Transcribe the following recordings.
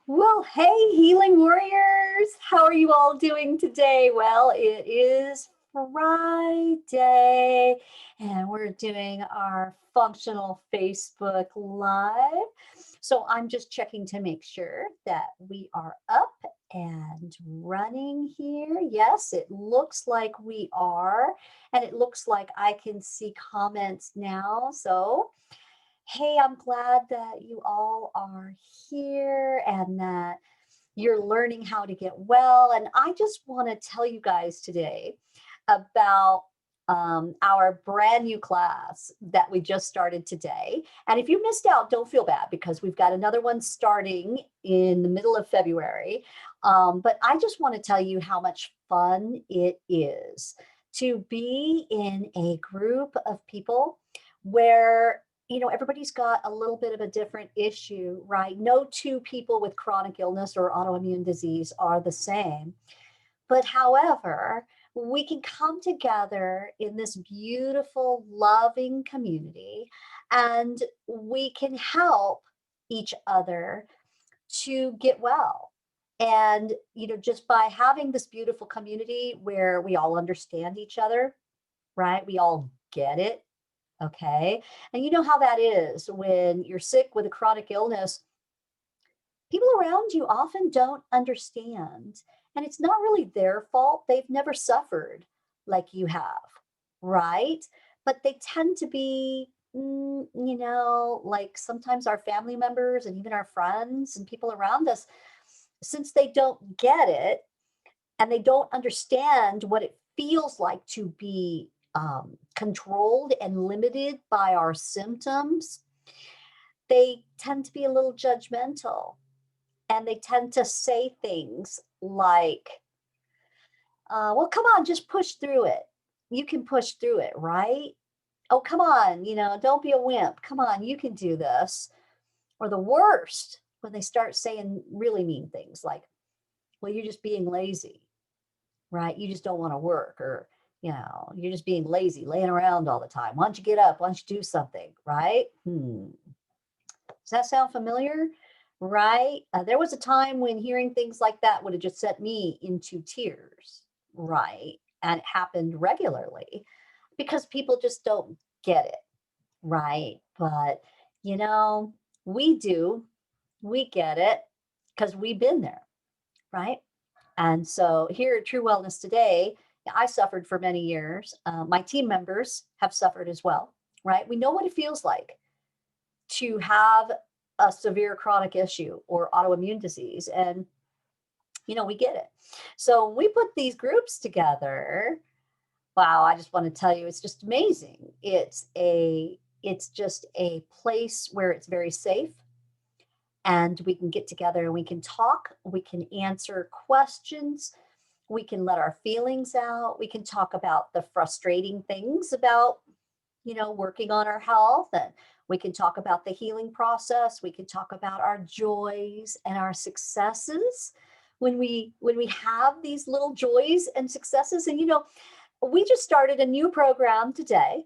Well, hey, healing warriors. How are you all doing today? Well, it is Friday and we're doing our functional Facebook Live. So I'm just checking to make sure that we are up and running here. Yes, it looks like we are. And it looks like I can see comments now. So hey, I'm glad that you all are here and that you're learning how to get well. And I just want to tell you guys today about our brand new class that we just started today. And if you missed out, don't feel bad because we've got another one starting in the middle of February. But I just want to tell you how much fun it is to be in a group of people where everybody's got a little bit of a different issue, right? No two people with chronic illness or autoimmune disease are the same. But however, we can come together in this beautiful, loving community and we can help each other to get well. And, just by having this beautiful community where we all understand each other, right? We all get it. Okay. And you know how that is when you're sick with a chronic illness, people around you often don't understand. And it's not really their fault. They've never suffered like you have, right? But they tend to be, like sometimes our family members and even our friends and people around us, since they don't get it and they don't understand what it feels like to be controlled and limited by our symptoms, they tend to be a little judgmental and they tend to say things like, well, come on, just push through it. You can push through it, right? Oh, come on, don't be a wimp. Come on, you can do this. Or the worst, when they start saying really mean things like, well, you're just being lazy, right? You just don't want to work, or, you're just being lazy, laying around all the time. Why don't you get up? Why don't you do something, right? Does that sound familiar? Right? There was a time when hearing things like that would have just set me into tears, right? And it happened regularly because people just don't get it, right? But, you know, we do, we get it because we've been there, right? And so here at True Wellness Today, I suffered for many years. My team members have suffered as well, right? We know what it feels like to have a severe chronic issue or autoimmune disease. And, we get it. So we put these groups together. Wow, I just want to tell you, it's just amazing. It's just a place where it's very safe and we can get together and we can talk, we can answer questions, we can let our feelings out, we can talk about the frustrating things about working on our health, and we can talk about the healing process, we can talk about our joys and our successes when we have these little joys and successes. And we just started a new program today,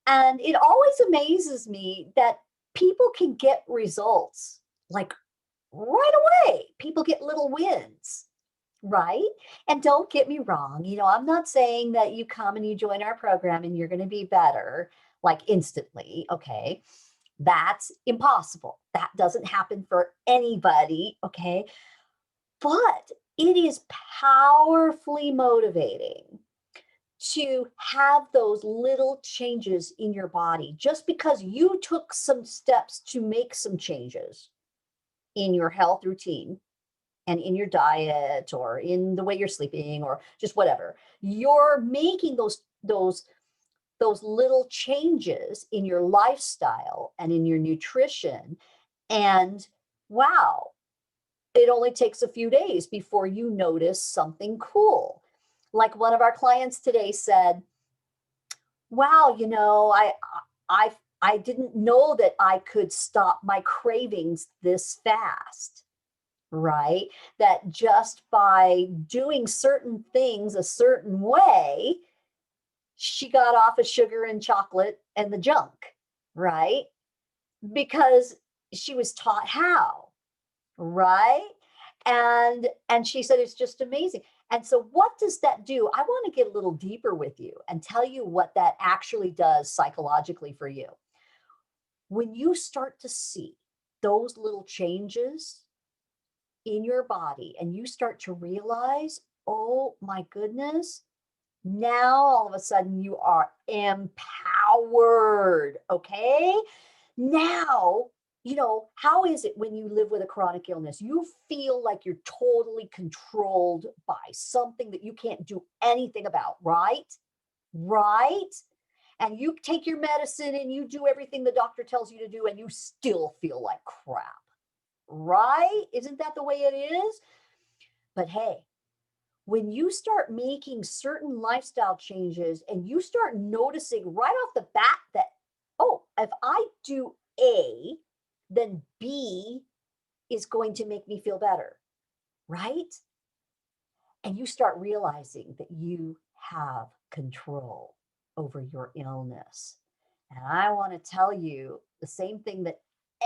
and it always amazes me that people can get results like right away. People get little wins, right? And don't get me wrong, I'm not saying that you come and you join our program and you're going to be better like instantly. Okay. That's impossible. That doesn't happen for anybody. Okay. But it is powerfully motivating to have those little changes in your body just because you took some steps to make some changes in your health routine and in your diet or in the way you're sleeping or just whatever. You're making those little changes in your lifestyle and in your nutrition, and wow, it only takes a few days before you notice something cool. Like one of our clients today said, wow, I I didn't know that I could stop my cravings this fast, right? That just by doing certain things a certain way, she got off of sugar and chocolate and the junk, right? Because she was taught how, right? And she said it's just amazing. And so what does that do? I want to get a little deeper with you and tell you what that actually does psychologically for you. When you start to see those little changes in your body and you start to realize, oh my goodness, now all of a sudden you are empowered. Okay. Now, how is it when you live with a chronic illness? You feel like you're totally controlled by something that you can't do anything about, right? Right? And you take your medicine and you do everything the doctor tells you to do, and you still feel like crap, right? Isn't that the way it is? But hey, when you start making certain lifestyle changes and you start noticing right off the bat that, oh, if I do A, then B is going to make me feel better, right? And you start realizing that you have control over your illness. And I want to tell you the same thing that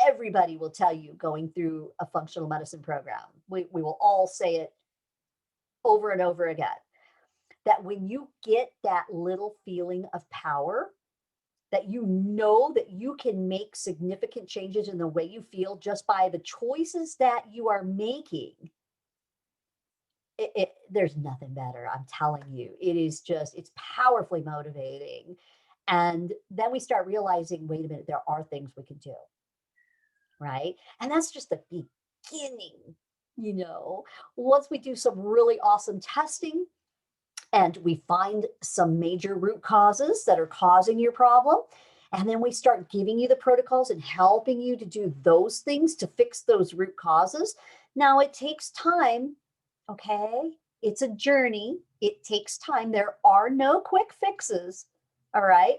everybody will tell you going through a functional medicine program. We will all say it over and over again, that when you get that little feeling of power, that you know that you can make significant changes in the way you feel just by the choices that you are making, there's nothing better. I'm telling you, it's powerfully motivating. And then we start realizing, wait a minute, there are things we can do, right? And that's just the beginning, once we do some really awesome testing and we find some major root causes that are causing your problem. And then we start giving you the protocols and helping you to do those things to fix those root causes. Now, it takes time, okay? It's a journey. It takes time. There are no quick fixes, all right?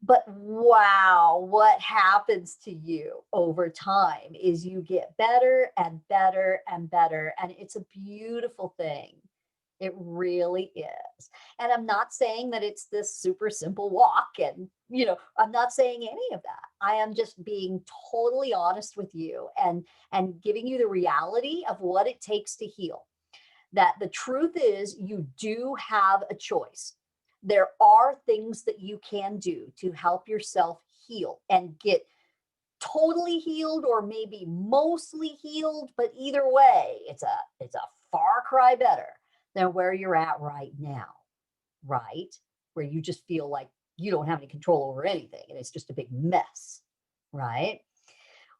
But wow, what happens to you over time is you get better and better and better. And it's a beautiful thing. It really is. And I'm not saying that it's this super simple walk. And, I'm not saying any of that. I am just being totally honest with you and giving you the reality of what it takes to heal. That the truth is, you do have a choice. There are things that you can do to help yourself heal and get totally healed or maybe mostly healed, but either way, it's a far cry better than where you're at right now, right? Where you just feel like you don't have any control over anything and it's just a big mess, right?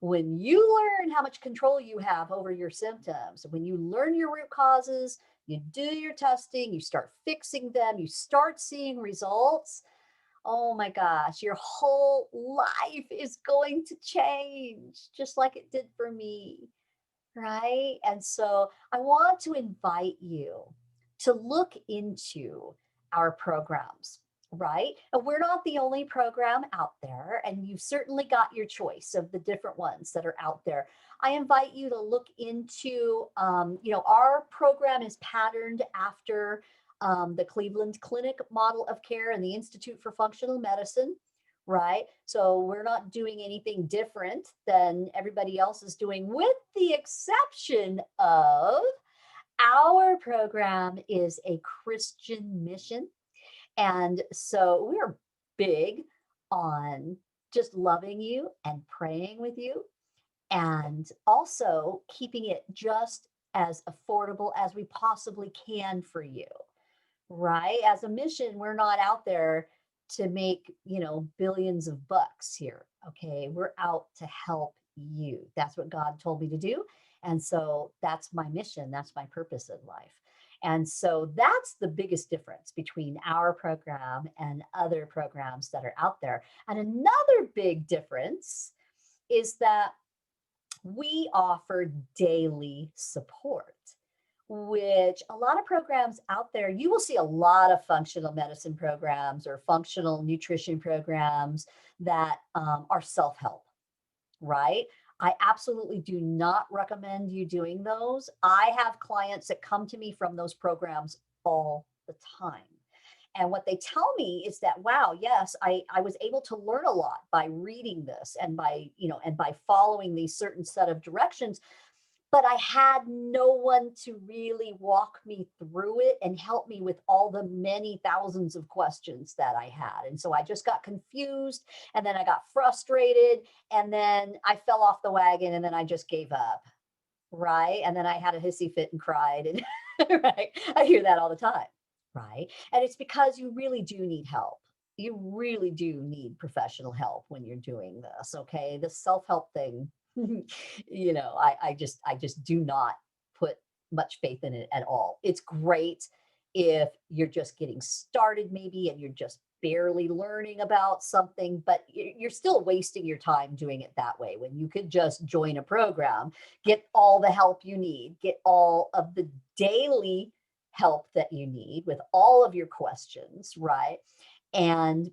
When you learn how much control you have over your symptoms, when you learn your root causes, you do your testing, you start fixing them, you start seeing results, oh my gosh, your whole life is going to change just like it did for me, right? And so I want to invite you to look into our programs, right? And we're not the only program out there, and you've certainly got your choice of the different ones that are out there. I invite you to look into, our program is patterned after the Cleveland Clinic model of care and the Institute for Functional Medicine, right? So we're not doing anything different than everybody else is doing, with the exception of our program is a Christian mission. And so we're big on just loving you and praying with you, and also keeping it just as affordable as we possibly can for you, right? As a mission, we're not out there to make, billions of bucks here. Okay. We're out to help you. That's what God told me to do. And so that's my mission. That's my purpose in life. And so that's the biggest difference between our program and other programs that are out there. And another big difference is that we offer daily support, which a lot of programs out there, you will see a lot of functional medicine programs or functional nutrition programs that are self-help, right? I absolutely do not recommend you doing those. I have clients that come to me from those programs all the time. And what they tell me is that, wow, yes, I was able to learn a lot by reading this and by following these certain set of directions. but I had no one to really walk me through it and help me with all the many thousands of questions that I had. And so I just got confused, and then I got frustrated, and then I fell off the wagon, and then I just gave up. Right. And then I had a hissy fit and cried. And right. I hear that all the time. Right. And it's because you really do need help. You really do need professional help when you're doing this. Okay. The self-help thing, I just do not put much faith in it at all. It's great if you're just getting started, maybe, and you're just barely learning about something, but you're still wasting your time doing it that way when you could just join a program, get all the help you need, get all of the daily help that you need with all of your questions, right? And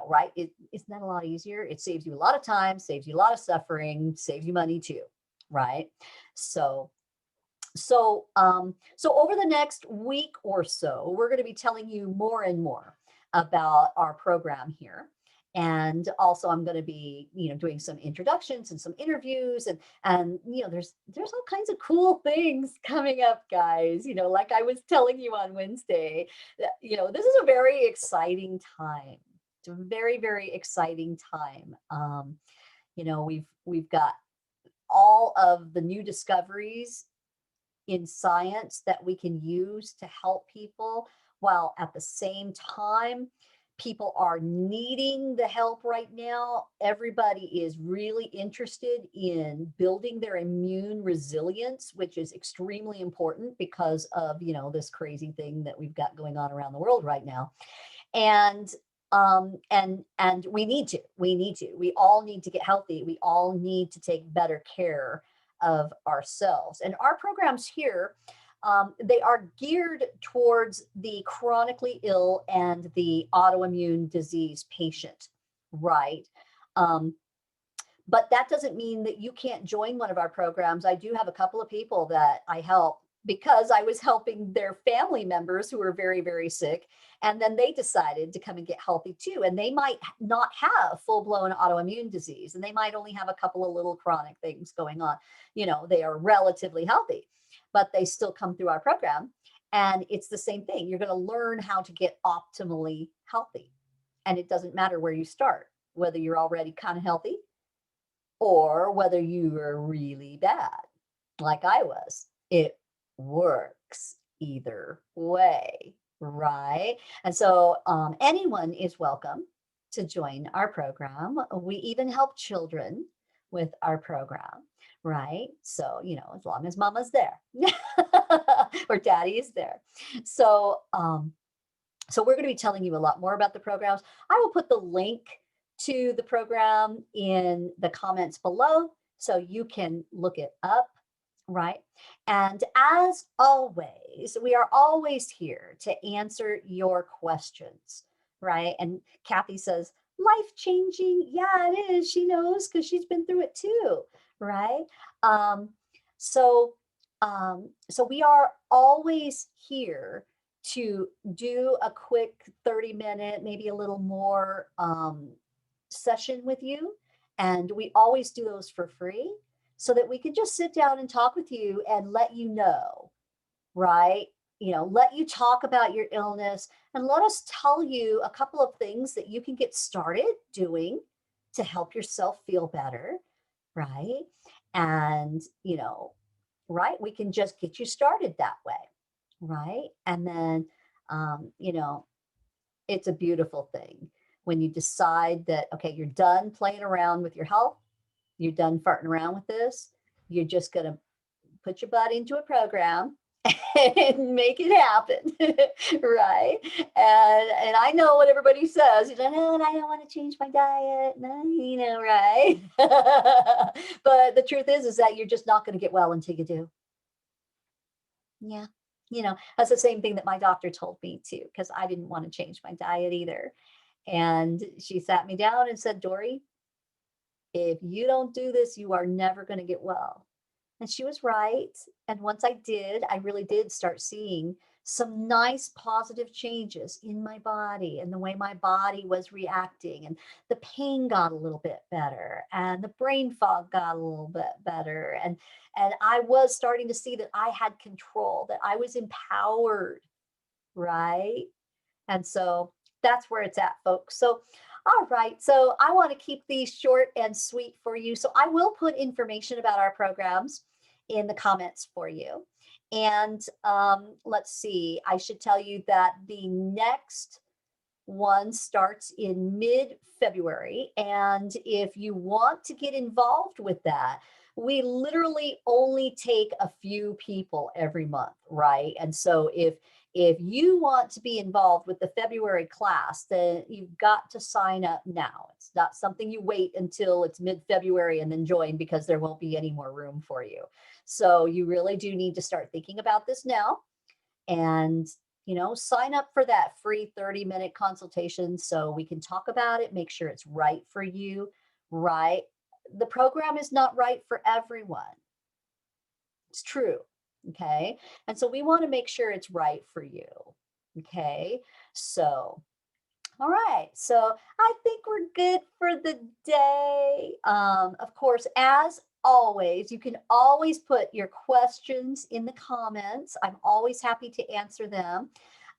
right, isn't that a lot easier? It saves you a lot of time, saves you a lot of suffering, saves you money too, right? So so over the next week or so, we're going to be telling you more and more about our program here. And also I'm going to be, doing some introductions and some interviews, and there's all kinds of cool things coming up, guys. Like I was telling you on Wednesday, this is a very exciting time. It's a very, very exciting time. We've got all of the new discoveries in science that we can use to help people, while at the same time people are needing the help right now. Everybody is really interested in building their immune resilience, which is extremely important because of this crazy thing that we've got going on around the world right now. And we all need to get healthy. We all need to take better care of ourselves. And our programs here, they are geared towards the chronically ill and the autoimmune disease patient, right? Um, but that doesn't mean that you can't join one of our programs. I do have a couple of people that I help because I was helping their family members who were very, very sick. And then they decided to come and get healthy too. And they might not have full blown autoimmune disease, and they might only have a couple of little chronic things going on. They are relatively healthy, but they still come through our program. And it's the same thing. You're going to learn how to get optimally healthy. And it doesn't matter where you start, whether you're already kind of healthy or whether you were really bad, like I was. It works either way, right? And so anyone is welcome to join our program. We even help children with our program, right? So, as long as mama's there or daddy is there. So, so we're going to be telling you a lot more about the programs. I will put the link to the program in the comments below so you can look it up, right? And as always, we are always here to answer your questions, right? And Kathy says, life changing. Yeah, it is. She knows because she's been through it too, right? Um, so, so we are always here to do a quick 30-minute, maybe a little more session with you. And we always do those for free so that we can just sit down and talk with you and let you know, right? Let you talk about your illness and let us tell you a couple of things that you can get started doing to help yourself feel better, right? And, right, we can just get you started that way, right? And then, it's a beautiful thing when you decide that, okay, you're done playing around with your health, you're done farting around with this, you're just going to put your butt into a program and make it happen, right? And I know what everybody says, no, and I don't want to change my diet, no, right? But the truth is that you're just not going to get well until you do. Yeah. That's the same thing that my doctor told me too, because I didn't want to change my diet either. And she sat me down and said, Dory, if you don't do this, you are never going to get well. And she was right. And once I did, I really did start seeing some nice positive changes in my body and the way my body was reacting. And the pain got a little bit better and the brain fog got a little bit better. And I was starting to see that I had control, that I was empowered, right? And so that's where it's at, folks. So, all right. So I want to keep these short and sweet for you. So I will put information about our programs in the comments for you. And let's see, I should tell you that the next one starts in mid-February. And if you want to get involved with that, we literally only take a few people every month, right? And so if you want to be involved with the February class, then you've got to sign up now. It's not something you wait until it's mid-February and then join, because there won't be any more room for you. So you really do need to start thinking about this now. And sign up for that free 30-minute consultation so we can talk about it, make sure it's right for you, right? The program is not right for everyone. It's true. Okay. And so we want to make sure it's right for you. Okay. So, all right. So I think we're good for the day. Of course, as always, you can always put your questions in the comments. I'm always happy to answer them.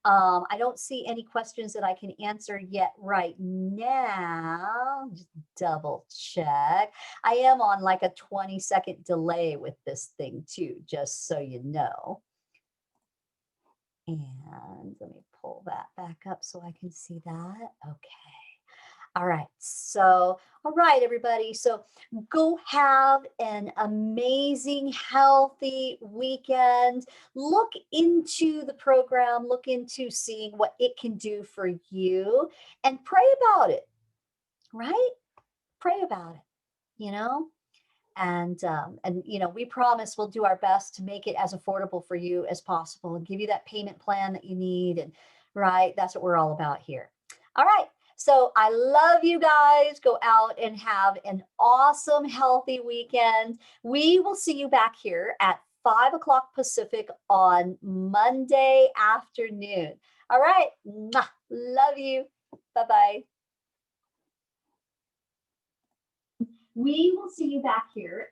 I don't see any questions that I can answer yet right now. Just double check. I am on like a 20-second delay with this thing too, just so you know. And let me pull that back up so I can see that. Okay. All right. So, all right, everybody. So go have an amazing, healthy weekend. Look into the program, look into seeing what it can do for you, and pray about it, right? Pray about it, and we promise we'll do our best to make it as affordable for you as possible and give you that payment plan that you need. And right, that's what we're all about here. All right. So I love you guys. Go out and have an awesome, healthy weekend. We will see you back here at 5 o'clock Pacific on Monday afternoon. All right. Mwah. Love you. Bye-bye. We will see you back here